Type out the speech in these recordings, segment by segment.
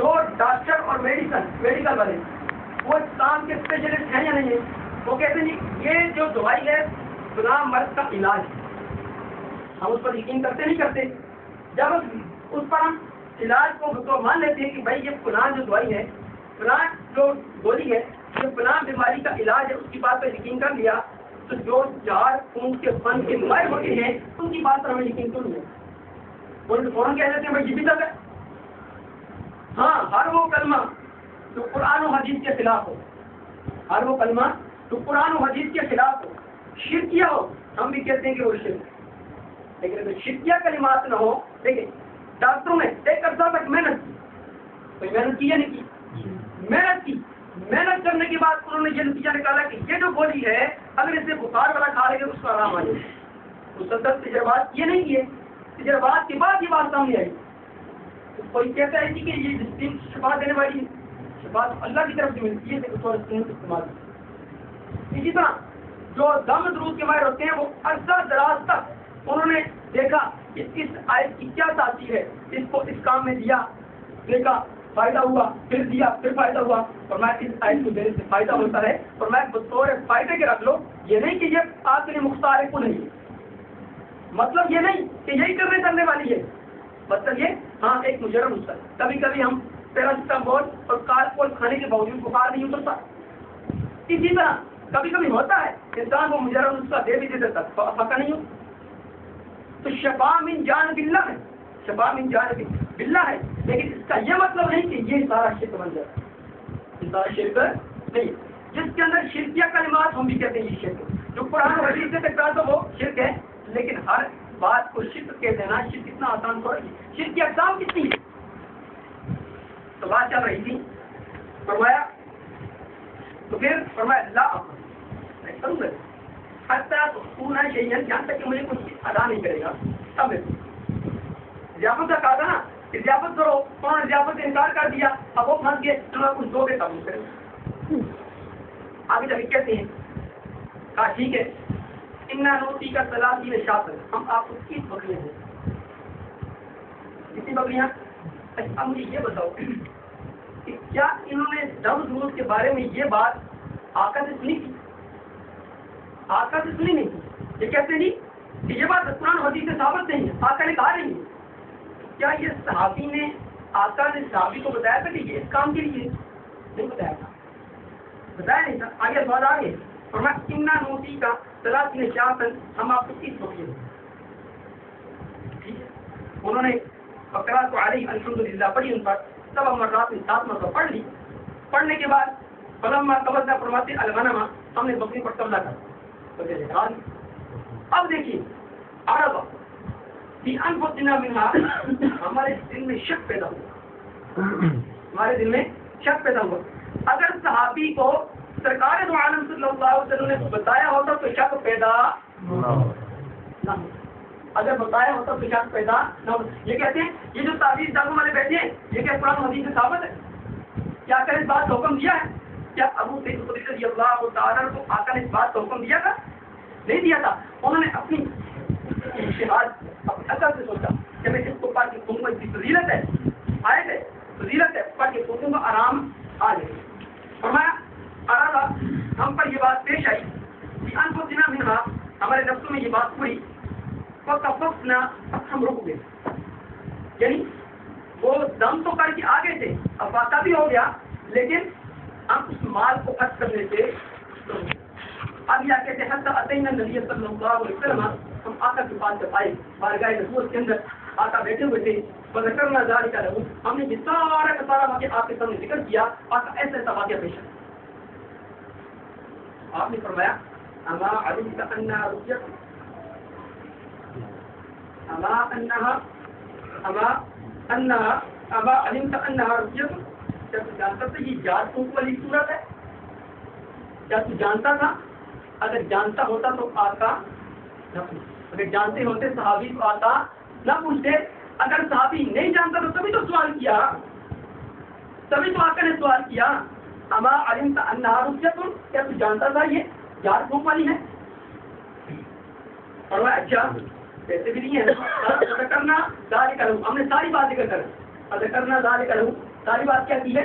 جو ڈاکٹر اور میڈیکل والے وہ کام کے اسپیشلسٹ ہیں یا نہیں ہیں؟ وہ کہتے ہیں یہ جو دوائی ہے فلاں مرض کا علاج ہے، ہم اس پر یقین کرتے نہیں کرتے. جب اس پر ہم علاج کو تو مان لیتے ہیں کہ بھائی یہ فلاں جو دوائی ہے، فلاں جو گولی ہے، جو فلاں بیماری کا علاج ہے، اس کی بات پر یقین کر لیا، تو جو چار خون کے فن کے نمائر ہوتے ہیں ان کی بات پر ہمیں یقین کیوں نہیں ہے؟ فوراً کہہ دیتے ہیں بھائی یہ بھی سب ہے. ہاں، ہر وہ کلمہ جو قرآن و حدیث کے خلاف ہو، ہر وہ کلمہ جو قرآن و حدیث کے خلاف ہو، شرکیہ ہو، ہم بھی کہتے ہیں کہ وہ شرک ہے. لیکن اگر شرکیہ کلمات نہ ہو، دیکھیں ڈاکٹروں نے ایک عرصہ تک محنت کی، کوئی محنت کی یا نہیں کی؟ محنت کی. محنت کرنے کے بعد انہوں نے یہ نتیجہ نکالا کہ یہ جو گولی ہے اگر اسے بخار والا کھا لے گا اس کا آرام آ جائے. مسلسل تجربات یہ نہیں کیے، تجربات کے بعد یہ بات سامنے آئی. کوئی کہتا ہے کہ یہ جس شفا دینے والی شفا اللہ کی طرف سے ملتی ہے استعمال. اسی طرح جو دم درود کے ماہر ہوتے ہیں وہ عرصہ دراز تک انہوں نے دیکھا کہ اس آیت کی کیا تاثیر ہے، اس کو اس کام میں دیا، دیکھا فائدہ ہوا، پھر دیا، پھر فائدہ ہوا. اور میں اس آیت کو دینے سے فائدہ ہوتا ہے اور میں بطور فائدے کے رکھ لو. یہ نہیں کہ یہ آپ کے لیے مختار کو نہیں ہے، مطلب یہ نہیں کہ یہی کرنے والی ہے، مطلب یہ ہاں ایک مجرم ہوتا ہے. کبھی کبھی ہم پیراسیٹامول اور کالپول کھانے کے باوجود بخار نہیں اترتا. اسی طرح کبھی کبھی ہوتا ہے انسان کو مجرم نسخہ دے بھی دے دیتا فقہ نہیں ہو. تو شفا من جانب اللہ ہے، شفا من جانب اللہ ہے، لیکن اس کا یہ مطلب نہیں کہ یہ سارا شرک بن جائے. یہ سارا شرک نہیں. جس کے اندر شرکیہ کلمات ہم بھی کہتے ہیں یہ شرک ہے. جو قرآن و حدیث سے ٹکرا تو وہ شرک ہے، لیکن ہر بات کو شرک کہہ دینا شرک اتنا آسان تھوڑا ہے. شرک کی اقسام کتنی ہے؟ تو بات چل رہی تھی، فرمایا تو پھر فرمایا لا کروں گا حتیٰ تو پورا یہی ہے جہاں تک کہ مجھے کچھ ادا نہیں کرے گا تب ضیافت کا کہا تھا نا کہ ضیافت کرو، انہوں نے ضیافت سے انکار کر دیا، اب وہ پھنس گئے تمہیں کچھ دو گے تب نہیں کرے گا. آگے جب کہتے ہیں کہا ٹھیک ہے انا نوتی کا سلاسی میں شاطر، ہم آپ کو 30 بکریاں ہیں. کتنی بکریاں؟ اب مجھے یہ بتاؤ کہ کیا انہوں نے دم درود کے بارے میں یہ بات آقا سے سنی تھی؟ آقا سے سنی نہیں تھی. یہ کہتے نہیں کہ یہ بات قرآن حدیث سے ثابت نہیں ہے، آقا نے کہا نہیں ہے. کیا یہ صحابی نے آقا نے صحابی کو بتایا تھا کہ یہ اس کام کے لیے؟ نہیں بتایا تھا، بتایا نہیں تھا. آگے بات آگے اور میں انا نوتی کا سلاسی میں شاطر، ہم آپ کو 30 بکریاں ٹھیک ہے. انہوں نے فقرہ تو علیہ الحمدللہ پڑھی ان پر، تب مرات میں 7 مرتبہ پڑھ لی. پڑھنے کے بعد فلما قبضنا فرماتے الغنما، ہم نے بکری پر قبضہ کر. اب دیکھیے عربہ بھی انفسنا منہا، ہمارے دل میں شک پیدا ہوا، ہمارے دل میں شک پیدا ہوا. اگر صحابی کو سرکار دو عالم صلی اللہ علیہ وسلم نے بتایا ہوتا تو شک پیدا نہ ہوتا. اگر بتایا ہوتا تو شک پیدا نہ ہوتا. یہ کہتے ہیں یہ جو تعویذ دانوں والے بیٹھے ہیں یہ کہ قرآن حدیث سے ثابت ہے؟ کیا آقا نے اس بات کا حکم دیا ہے؟ کیا ابو سعید خدری رضی اللہ تعالیٰ کو آقا نے اس بات کا حکم دیا تھا؟ نہیں دیا تھا. انہوں نے اپنی اشتہاد اپنی عقل سے سوچا کہ میں اس کو پڑھ کے تم کو اس کی فضیلت ہے، آئے تھے فضیلت ہے، پڑھ کے تم کو آرام آ جائے. فرمایا ارادہ ہم پر یہ بات پیش آئی کہ انفسنا منہا، ہمارے نفسوں میں یہ بات ہوئی، فکففنا، اب ہم رک گئے. یعنی وہ دم تو کر کے آگے تھے، اب واقعہ بھی ہو گیا لیکن ہم اس مال کو خرچ کرنے سے اب یہ کہتے ہیں حتی اتینا نبی صلی اللہ علیہ وسلم، ہم آقا کے پاس جب آئے بارگاہ نبوت کے اندر آقا بیٹھے ہوئے تھے، وذکرنا ذالک لہو، ہم نے یہ سارا کا سارا واقعہ آپ کے سامنے ذکر کیا. آقا ایسا ایسا واقعہ پیش آیا. آپ نے فرمایا اما علمت انها رقیہ، اما علمت انها رقیہ، کیا تو جانتا تھا یہ جاد پھونک والی صورت ہے؟ کیا تو جانتا تھا؟ اگر جانتا ہوتا تو آقا نہ پوچھتے، اگر جانتے ہوتے صحابی تو آقا نہ پوچھتے. اگر صحابی نہیں جانتا تو تبھی تو سوال کیا، تبھی تو آقا نے سوال کیا اما علمت انها رقیہ، کیا تو جانتا تھا یہ جاد پھونک والی ہے؟ اور وہ اچھا ایسے بھی نہیں ہے. ذکرنا ذالک لہو، ہم نے ساری بات ذکر کر ذکرنا ذالک لہو، ساری بات کیا کی ہے؟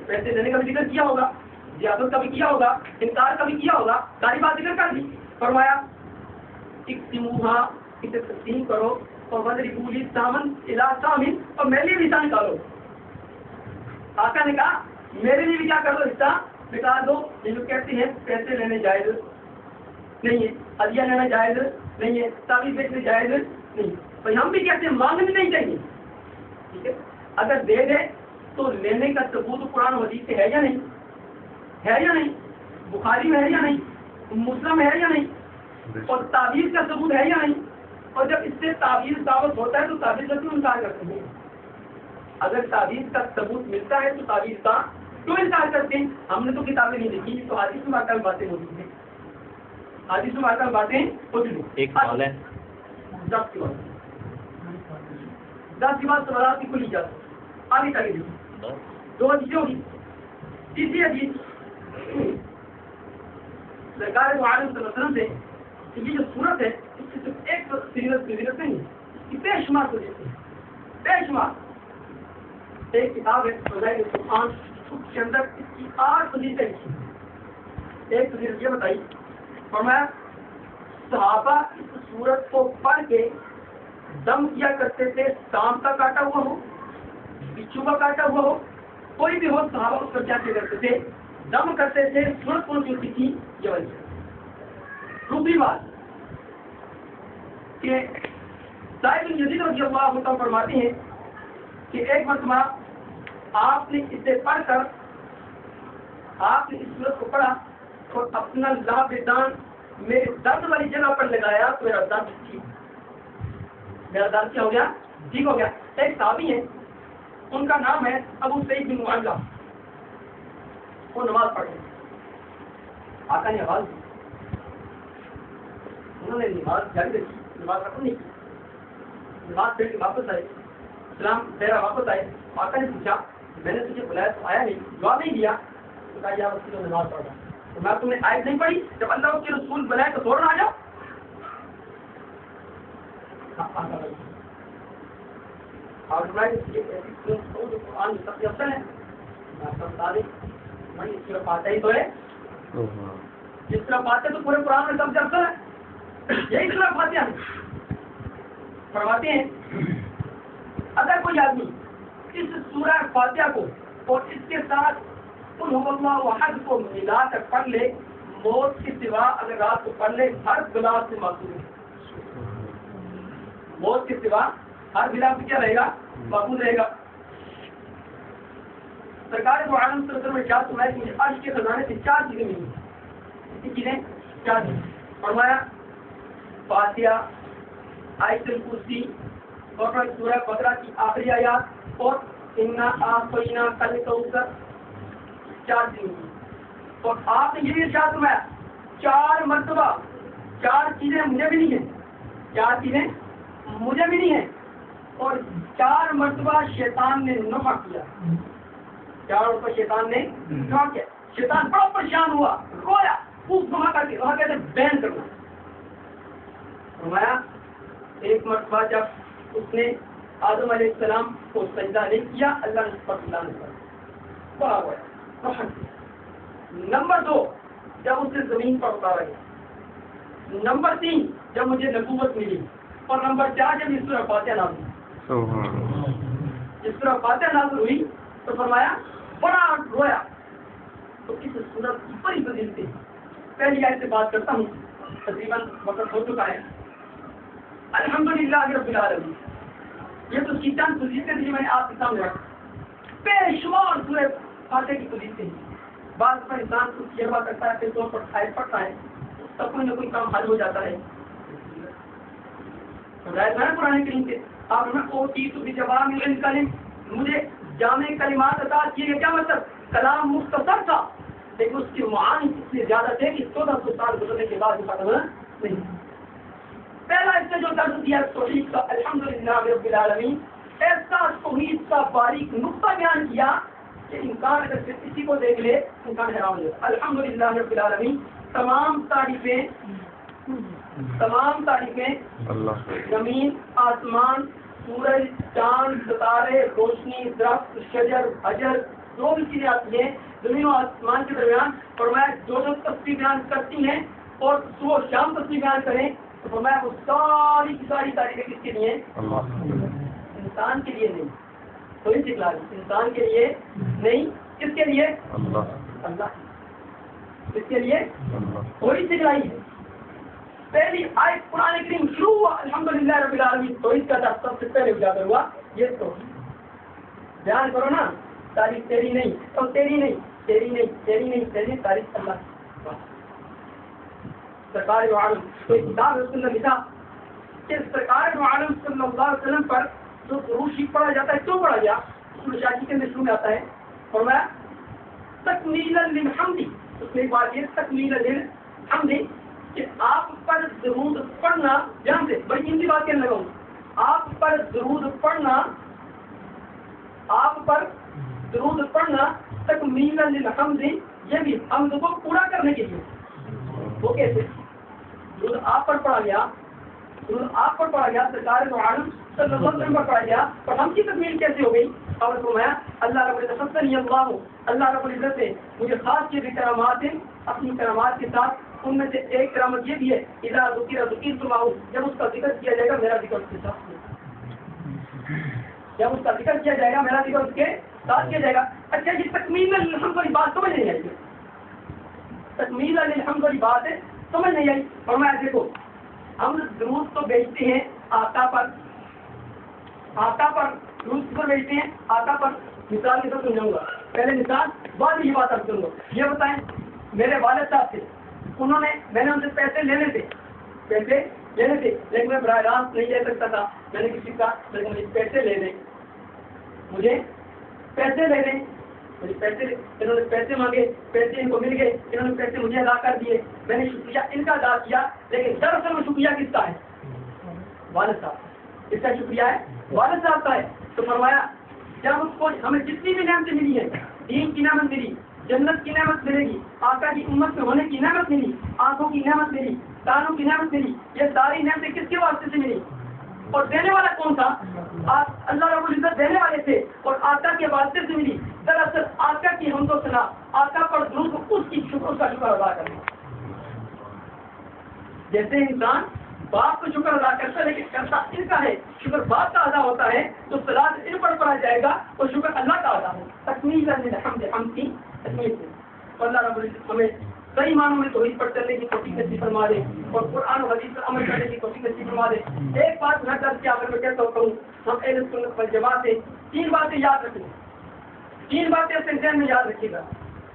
پیسے دینے کا بھی ذکر کیا ہوگا, ضیافت کا بھی کیا ہوگا, انکار کا بھی کیا ہوگا, ساری بات ذکر کر دی. فرمایا اقسموها, اسے تقسیم کرو, اور وضربوا للسامن الی سامن, اور میرے لیے بھی حصہ نکالو. آقا نے کہا میرے لیے بھی کیا کر دو, حصہ نکال دو. یہ جو کہتے ہیں پیسے لینے جائز نہیں ہے, ہدیہ لینا جائز نہیں ہے, تعویذ بیچنے جائز نہیں, تو ہم بھی کہتے ہیں مانگنی نہیں چاہیے. ٹھیک ہے, اگر دے دے تو لینے کا ثبوت قرآن و حدیث سے ہے یا نہیں, ہے یا نہیں, بخاری میں ہے یا نہیں, مسلم ہے یا نہیں, اور تعویذ کا ثبوت ہے یا نہیں. اور جب اس سے تعویذ ثابت ہوتا ہے تو تعویذ کا کیوں انکار کرتے ہیں؟ اگر تعویذ کا ثبوت ملتا ہے تو تعویذ کا کیوں انکار کرتے ہیں؟ ہم نے تو کتابیں نہیں لکھی, تو حدیث مبارکہ میں باتیں موجود ہیں, حدیث مبارکہ میں باتیں موجود ہیں. ایک سوال ہے, 10 کی بات سوالات کی کھلی جاتی آگے چلے گی. 2 حدیثیں ہوگی. تیسری حدیث سرکار دو عالم صلی اللہ علیہ وسلم سے یہ جو صورت ہے اس کی صرف ایک فضیلت نہیں ہے, اس کی بے شمار فضیلت ہے, بے شمار. ایک کتاب ہے فضائل القرآن, اس کے اندر اس کی 8 فضیلتیں لکھی. ایک فضیلت یہ بتائی, فرمایا صحابہ اس صورت کو پڑھ کے دم کیا کرتے تھے, سانپ کا کاٹا ہوا ہو, بچھو کا کاٹا ہوا ہو, کوئی بھی ہو, صحابہ اس پر کیا کرتے تھے, دم کرتے تھے. صورت کون سی ہوتی تھی, یہ وجہ. دوسری بات کہ سعید بن یزید رضی اللہ عنہ فرماتے ہیں کہ ایک مرتبہ آپ نے اسے پڑھ کر, آپ نے اس صورت کو پڑھا اور اپنا لابدان میرے درد والی جگہ پر لگایا تو میرا درد ٹھیک, میرا درد کیا ہو گیا, ٹھیک ہو گیا. ایک صحابی ہے, ان کا نام ہے ابو سعید بن معلہ, وہ نماز پڑھ رہے, آقا نے آواز دی, انہوں نے نماز جاری رکھی, نماز ختم نہیں کی, نماز پڑھ کے واپس آئے, اسلام پھیرا واپس آئے. آقا نے پوچھا میں نے تجھے بلایا تو آیا نہیں, جواب نہیں دیا, تو کہا یا رسول اللہ نماز پڑھ رہا, تو میں تم نے آیت نہیں پڑھی جب اللہ کے رسول بلائے تو فوراً آ جاؤ. اور قرآن سب سے افضل ہے, اس طرح پاتے ہی تو ہے, جس طرح پاتے تو پورے قرآن میں سب سے افضل ہے, یہی طرح پاتے ہیں. فرماتے ہیں اگر کوئی آدمی اس سورہ فاتحہ کو اور اس کے ساتھ قل هو اللہ احد کو ملا کر پڑھ لے, موت کے سوا اگر رات کو پڑھ لے ہر بلا سے محفوظ ہے. موت کے سوا ہر بلا سے کیا رہے گا, محفوظ رہے گا. سرکار دو عالم صلی اللہ علیہ وسلم نے کیا سنایا کہ مجھے عرش کے خزانے سے 4 چیزیں ملی. کتنی چیزیں, 4 چیزیں. فرمایا فاتحہ, آیت الکرسی, اور سورہ بقرہ کی آخری آیات, اور انا اعطیناک الکوثر, 4 چیزیں. اور آپ نے یہ بھی ارشاد فرمایا 4 مرتبہ 4 چیزیں مجھے بھی نہیں ہیں, 4 چیزیں مجھے بھی نہیں ہیں, اور 4 مرتبہ شیطان نے نفع کیا, 4 مرتبہ شیطان نے نفع کیا. شیطان بڑا پریشان ہوا, رویا, خوب دعا کر کے وہاں کہتے بین کرنا. فرمایا ایک مرتبہ جب اس نے آدم علیہ السلام کو سجدہ نہیں کیا, اللہ نے اس پر لعنت کر بڑا ہوا. نمبر 2 جب اسے زمین پر اتارا گیا. نمبر 3 جب مجھے نبوت ملی. اور نمبر 4 جب اس طرح فاتحہ نازل ہوئی. جس طرح فاتحہ نازل ہوئی تو فرمایا بڑا رویا. تو اس صورت کی بڑی فضیلتیں, پہلی آیت سے بات کرتا ہوں, تقریباً وقت ہو چکا ہے. الحمدللہ رب العالمین, یہ تو اس کی چند فضیلتیں تھی میں نے آپ کے سامنے رکھا. بے شمار سورہ فاتحہ کی فضیلتیں ہیں. بعض پر انسان کچھ تجربہ کرتا ہے, پھر طور پر آیت پڑھتا ہے, اس کا کوئی نہ کوئی کام حل ہو جاتا ہے. قرآن کریم کے آپ میں اوتی تو بھی جواب مجھے جامع کلمات عطا کیے گئے. کیا مطلب, کلام مختصر تھا لیکن اس کی معانی اتنے زیادہ تھے کہ 1400 سال گزرنے کے بعد ختم نہیں. پہلا اس نے جو درس دیا توحید کا, الحمدللہ رب العالمین, ایسا توحید کا باریک نقطہ بیان کیا کہ انسان اگر صرف اسی کو دیکھ لے انسان حیران ہو جائے. الحمدللہ رب العالمین, تمام تعریفیں اللہ, زمین, آسمان, سورج، چاند، ستارے، روشنی، درخت، شجر، حجر، جو بھی چیزیں آتی ہیں زمین و آسمان کے درمیان، فرمایا جو جو تسبیح بیان کرتی ہیں اور صبح و شام تسبیح بیان کریں تو فرمایا وہ ساری کی ساری تعریفیں کس کے لیے؟ انسان کے لیے نہیں. کوئی سکھلا انسان کے لیے نہیں. کس کے لیے؟ اللہ. کس کے لیے؟ کوئی سکھلائی ہے. پہلی آیت قرآن کریم شروع ہوا الحمدللہ رب العالمین توحید کا سب سے پہلے اجاگر ہوا. یہ تو بیان کرو نا تعریف تیری نہیں اور تیری نہیں تیری نہیں تیری نہیں تیری تعریف اللہ کی. سرکار عالم کوئی کتاب ہے اس کے اندر لکھا کہ سرکار عالم صلی اللہ علیہ وسلم پر جو درود شریف پڑھا جاتا ہے کیوں پڑھا گیا؟ اس شاکی کے اندر شروع میں آتا ہے فرمایا تکمیلا للحمد. اس میں ایک بات یہ تکمیلا للحمد کہ آپ پر درود پڑھنا جان سے بڑی قیمتی بات کہنے لگا ہوں. آپ پر درود پڑھنا تکمیلا للحمد یہ بھی حمد کو پورا کرنے کے لیے. وہ کیسے؟ درود آپ پر پڑھا گیا سرکار دو عالم صلی اللہ علیہ وسلم پر پڑھا گیا اور ہم کی تکمیل کیسے ہو گئی؟ اور فرمایا اللہ رب العزت اللہ رب العزت نے مجھے خاص یہ کرامات ہیں اپنی کرامات کے ساتھ. ان میں سے ایک کرامت یہ بھی ہے اذا ذکر ذکرتموہ جب اس کا ذکر کیا جائے گا میرا ذکر اس کے ساتھ جب اس کا ذکر کیا جائے گا میرا ذکر اس کے ساتھ کیا جائے گا. اچھا یہ تکمیل الحمد والی بات سمجھ نہیں آئی. تکمیل الحمد والی بات ہے سمجھ نہیں آئی. فرمایا دیکھو ہم درود تو بیچتے ہیں آقا پر درود پر بیچتے ہیں آقا پر. مثال کے ساتھ سمجھاؤں گا. پہلے مثال بعد یہ بات آپ سن لو. یہ بتائیں میرے والد صاحب تھے میں نے ان سے پیسے لینے تھے لیکن میں براہ راست نہیں لے سکتا تھا. میں نے کسی کا مجھے پیسے لے دیں مجھے پیسے انہوں نے پیسے مانگے, پیسے ان کو مل گئے, انہوں نے پیسے مجھے ادا کر دیے, میں نے شکریہ ان کا ادا کیا. لیکن دراصل وہ شکریہ کس کا ہے؟ والد صاحب. اس کا شکریہ ہے والد صاحب کا ہے. تو فرمایا جب اس کو ہمیں جتنی بھی نعمتیں ملی ہیں, دین کی نعمت ملی, جنت کی نعمت ملے گی, آقا کی امت میں ہونے کی نعمت ملی, آنکھوں کی نعمت ملی, کانوں کی نعمت ملی, یہ ساری نعمتیں کس کے واسطے سے ملی؟ اور دینے والا کون تھا؟ اللہ رب العزت دینے والے تھے اور آقا کے واسطے سے ملی. دراصل آقا کی حمد و ثنا, آقا پر درود اس کی شکر کا شکر ادا کرنا. جیسے انسان باپ کو شکر ادا کرتا ہے لیکن کرتا ان کا ہے, شکر باپ کا ادا ہوتا ہے تو صلاۃ ان پر پڑھا جائے گا اور شکر اللہ کا ادا ہوگا. تکمیل ہم کی تکمیل سے اللہ رب العزت ہمیں صحیح معنوں میں توحید پر چلنے کی توفیق نصیب فرما دے اور قرآن و حدیث پر عمل کرنے کی توفیق نصیب فرما دے. ایک بات میں درد کیا اگر میں کہتا ہوں, ہم اہل سنت والجماعت سے 3 باتیں یاد رکھیں, 3 باتیں اپنے ذہن میں یاد رکھیے گا.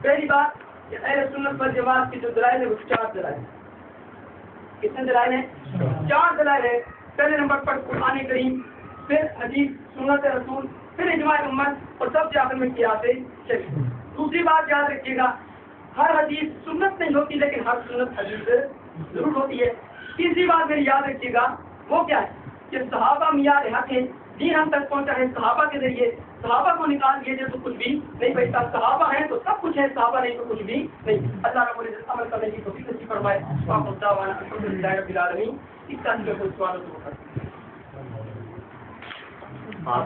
پہلی بات کہ اہل سنت والجماعت کی جو دلائل ہے وہ 4 دلائل ہیں. کتنے دلائل ہیں؟ 4 دلائل ہیں. پہلے نمبر پر قرآن کریم, پھر حدیث سنت رسول, پھر اجماع امت اور سب سے آخر میں قیاس شریعت. دوسری بات یاد رکھیے گا, ہر حدیث سنت نہیں ہوتی لیکن ہر سنت حدیث ضرور ہوتی ہے. تیسری بات میری یاد رکھیے گا وہ کیا ہے کہ صحابہ معیار حق ہیں, دین ہم تک پہنچا ہے صحابہ کے ذریعے. صحابہ کو نکال دیے تو کچھ بھی نہیں بچتا, صحابہ ہیں تو سب کچھ ہے, صحابہ نہیں تو کچھ بھی نہیں. اللہ رب العزت عمل کرنے کی توفیق نصیب فرمائے. الحمدللہ رب العالمین. اس کا کوئی سوال ہو